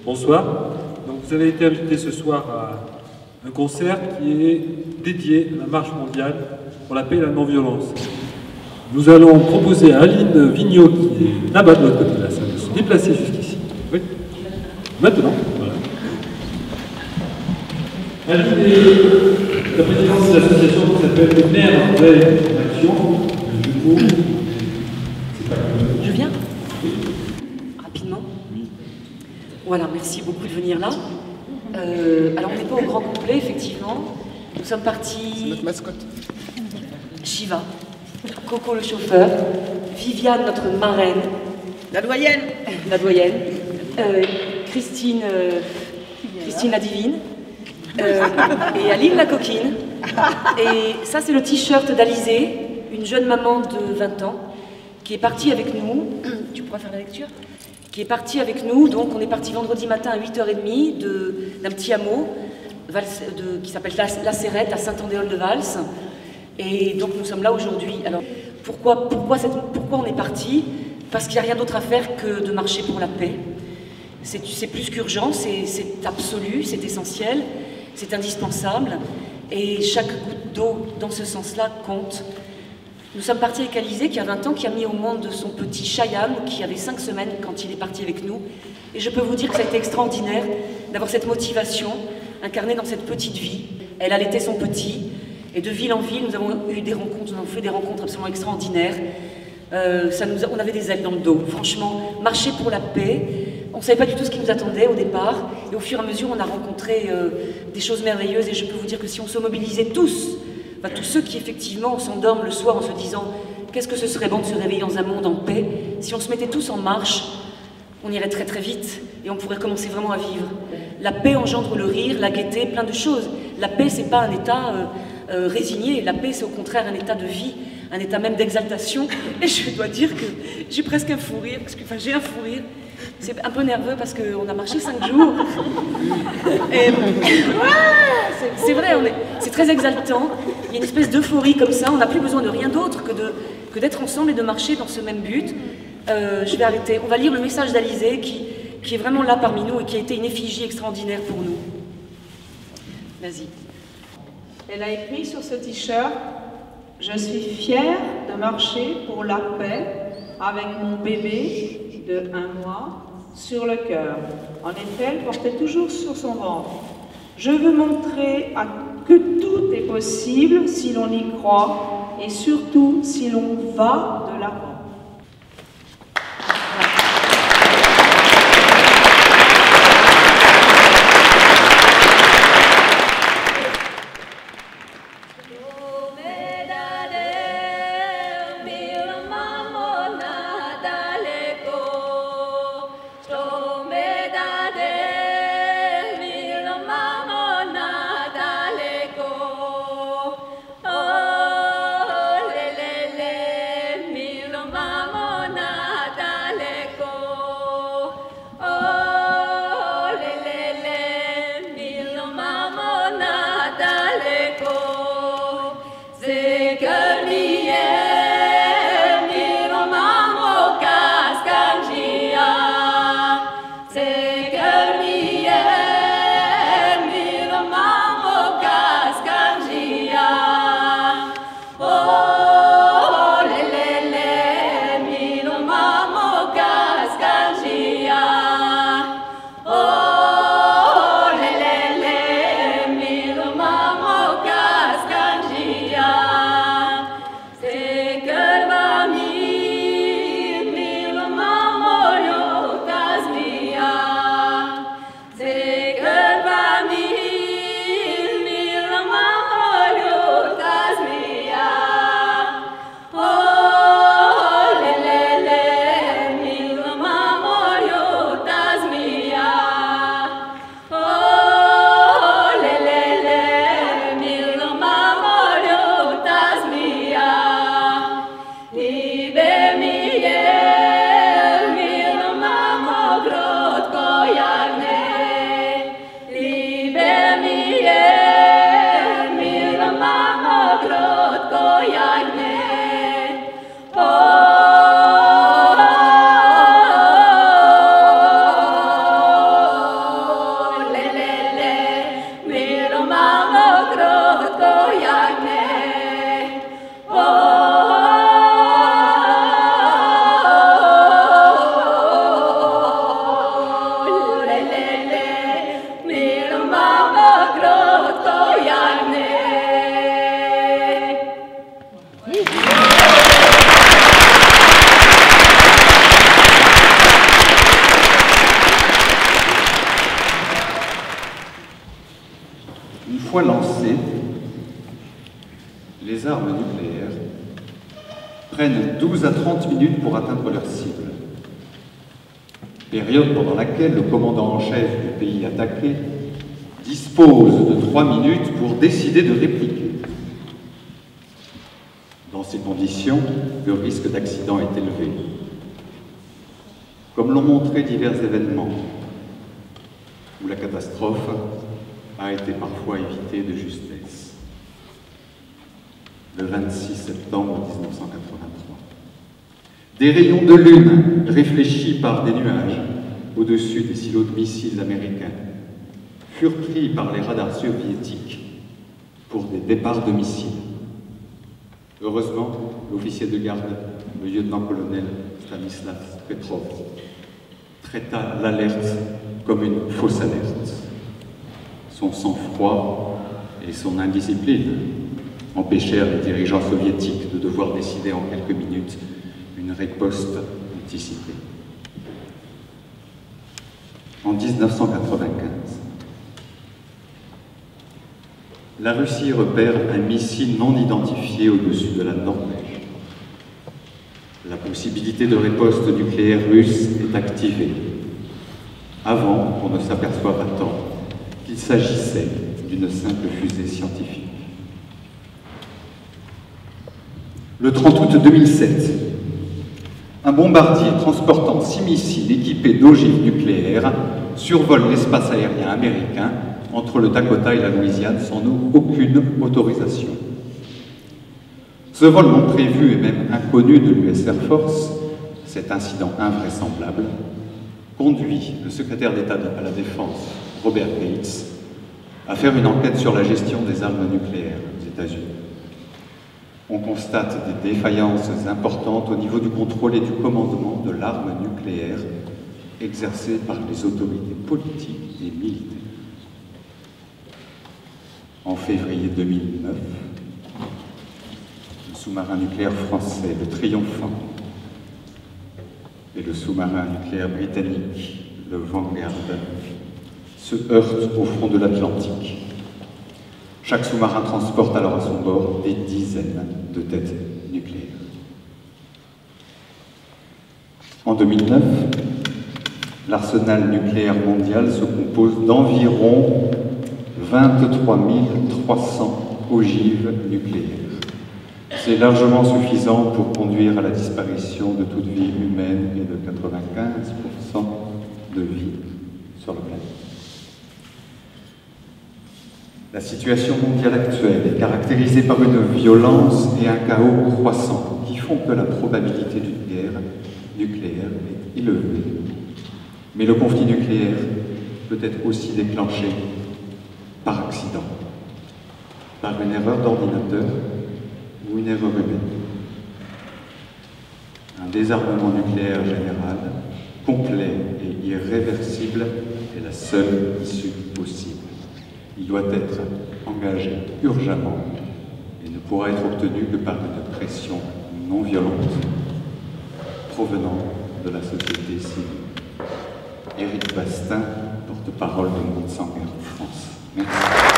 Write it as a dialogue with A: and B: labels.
A: Bonsoir. Donc, vous avez été invité ce soir à un concert qui est dédié à la marche mondiale pour la paix et la non-violence. Nous allons proposer à Aline Vigneault, qui est là-bas de l'autre côté de la salle, de se déplacer jusqu'ici. Oui. Maintenant. Voilà. Aline est la présidente de l'association qui s'appelle Les Mères Belles en Action. Du coup, c'est pas comme...
B: Je viens. Rapidement. Voilà, merci beaucoup de venir là. Alors, on n'est pas au grand complet, effectivement. Nous sommes partis...
C: C'est notre mascotte.
B: Shiva, Coco le chauffeur, Viviane, notre marraine.
D: La doyenne.
B: La doyenne. Christine la divine. Et Aline la coquine. Et ça, c'est le t-shirt d'Alizée, une jeune maman de 20 ans, qui est partie avec nous. Tu pourras faire la lecture? Qui est partie avec nous, donc on est parti vendredi matin à 8h30 d'un petit hameau qui s'appelle La Serrette à Saint-Andéol-de-Vals. Et donc nous sommes là aujourd'hui. Alors pourquoi on est parti? Parce qu'il n'y a rien d'autre à faire que de marcher pour la paix. C'est plus qu'urgent, c'est absolu, c'est essentiel, c'est indispensable. Et chaque goutte d'eau dans ce sens-là compte. Nous sommes partis avec Alizé, qui a 20 ans, qui a mis au monde son petit Cheyenne, qui avait 5 semaines quand il est parti avec nous. Et je peux vous dire que ça a été extraordinaire d'avoir cette motivation incarnée dans cette petite vie. Elle allaitait son petit, et de ville en ville, nous avons eu des rencontres, nous avons fait des rencontres absolument extraordinaires. On avait des ailes dans le dos. Franchement, marcher pour la paix, on ne savait pas du tout ce qui nous attendait au départ. Et au fur et à mesure, on a rencontré des choses merveilleuses. Et je peux vous dire que si on se mobilisait tous, enfin, tous ceux qui effectivement s'endorment le soir en se disant qu'est-ce que ce serait bon de se réveiller dans un monde en paix, si on se mettait tous en marche, on irait très très vite et on pourrait commencer vraiment à vivre. La paix engendre le rire, la gaieté, plein de choses. La paix, c'est pas un état résigné, la paix c'est au contraire un état de vie, un état même d'exaltation. Et je dois dire que j'ai presque un fou rire, j'ai un fou rire. C'est un peu nerveux parce qu'on a marché 5 jours. Et c'est vrai, c'est très exaltant. Il y a une espèce d'euphorie comme ça. On n'a plus besoin de rien d'autre que d'être ensemble et de marcher dans ce même but. Je vais arrêter. On va lire le message d'Alizée qui est vraiment là parmi nous et qui a été une effigie extraordinaire pour nous. Vas-y.
D: Elle a écrit sur ce t-shirt « Je suis fière de marcher pour la paix avec mon bébé de 1 mois sur le cœur. » En effet, elle portait toujours sur son ventre. « Je veux montrer que tout est possible si l'on y croit et surtout si l'on va de l'avant. »
E: Milo
C: lancées, les armes nucléaires prennent 12 à 30 minutes pour atteindre leur cible. Période pendant laquelle le commandant en chef du pays attaqué dispose de 3 minutes pour décider de répliquer. Dans ces conditions, le risque d'accident est élevé. Comme l'ont montré divers événements, où la catastrophe a été parfois évitée de justesse. Le 26 septembre 1983. Des rayons de lune réfléchis par des nuages au-dessus des silos de missiles américains furent pris par les radars soviétiques pour des départs de missiles. Heureusement, l'officier de garde, le lieutenant-colonel Stanislav Petrov, traita l'alerte comme une fausse alerte. Son sang-froid et son indiscipline empêchèrent les dirigeants soviétiques de devoir décider en quelques minutes une riposte anticipée. En 1995, la Russie repère un missile non identifié au-dessus de la Norvège. La possibilité de riposte nucléaire russe est activée, avant qu'on ne s'aperçoive à temps qu'il s'agissait d'une simple fusée scientifique. Le 30 août 2007, un bombardier transportant 6 missiles équipés d'ogives nucléaires survole l'espace aérien américain entre le Dakota et la Louisiane sans aucune autorisation. Ce vol non prévu et même inconnu de l'US Air Force, cet incident invraisemblable, conduit le secrétaire d'État à la Défense, Robert Gates, à faire une enquête sur la gestion des armes nucléaires aux États-Unis. On constate des défaillances importantes au niveau du contrôle et du commandement de l'arme nucléaire exercées par les autorités politiques et militaires. En février 2009, le sous-marin nucléaire français, le Triomphant, et le sous-marin nucléaire britannique, le Vanguard, se heurtent au fond de l'Atlantique. Chaque sous-marin transporte alors à son bord des dizaines de têtes nucléaires. En 2009, l'arsenal nucléaire mondial se compose d'environ 23 300 ogives nucléaires. C'est largement suffisant pour conduire à la disparition de toute vie humaine et de 95% de vie sur la planète. La situation mondiale actuelle est caractérisée par une violence et un chaos croissant qui font que la probabilité d'une guerre nucléaire est élevée. Mais le conflit nucléaire peut être aussi déclenché par accident, par une erreur d'ordinateur ou une erreur humaine. Un désarmement nucléaire général, complet et irréversible est la seule issue possible. Il doit être engagé urgemment et ne pourra être obtenu que par une pression non violente provenant de la société civile. Éric Bastin, porte-parole de Monde sans Guerre en France. Merci.